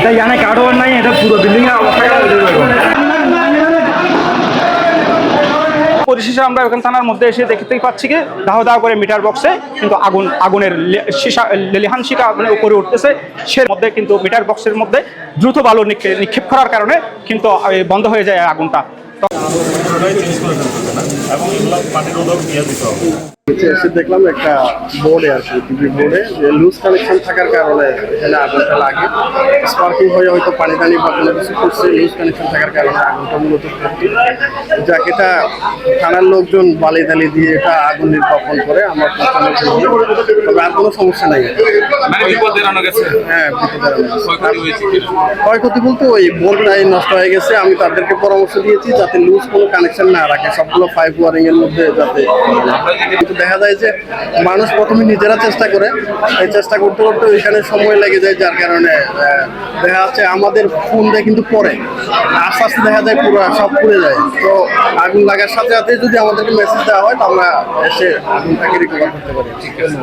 এটা জানে কাঠওয়ার নাই, এটা পুরো বিল্ডিং এর অবস্থা পরিশেষে আমরা ওখানে থানার মধ্যে এসে দেখতেই পাচ্ছি কি দাহ দাহ করে মিটার বক্সে কিন্তু আগুনের লেলিহান শিখা উপরে উঠতেছে। সে মধ্যে কিন্তু মিটার বক্সের মধ্যে দ্রুত বালু নিক্ষেপ করার কারণে কিন্তু বন্ধ হয়ে যায় আগুনটা। এসে দেখলাম একটা বোর্ডে আছে, টিভি বোর্ডে যে লুজ কানেকশন থাকার কারণে এখানে আগুনটা লাগে। স্পার্কিং হয়ে হয়তো পানি টানি বা কোনো কিছু করছে, লুজ কানেকশন থাকার কারণে আগুনটা মূলত যাক এটা থানার লোকজন বালি টালি দিয়ে এটা আগুন নির্বাপন করে আমার তবে আর কোনো সমস্যা নাই। হ্যাঁ, বিপদ এড়ানো গেছে। ক্ষয়ক্ষতি বলতে ওই বোর্ডটাই নষ্ট হয়ে গেছে। আমি তাদেরকে পরামর্শ দিয়েছি যাতে লুজ কোনো কানেকশন না রাখে, সবগুলো পাইপ ওয়ারিং এর মধ্যে যাতে। দেখা যায় যে মানুষ প্রথমে নিজেরা চেষ্টা করে, এই চেষ্টা করতে করতে ওইখানে সময় লেগে যায়, যার কারণে দেখা যাচ্ছে আমাদের ফোন দিয়ে কিন্তু পরে আস্তে আস্তে দেখা যায় পুরো সব পুড়ে যায়। তো আগুন লাগার সাথে সাথে যদি আমাদেরকে মেসেজ দেওয়া হয় তো আমরা এসে আগুনটাকে রিকভার করতে পারি। ঠিক আছে।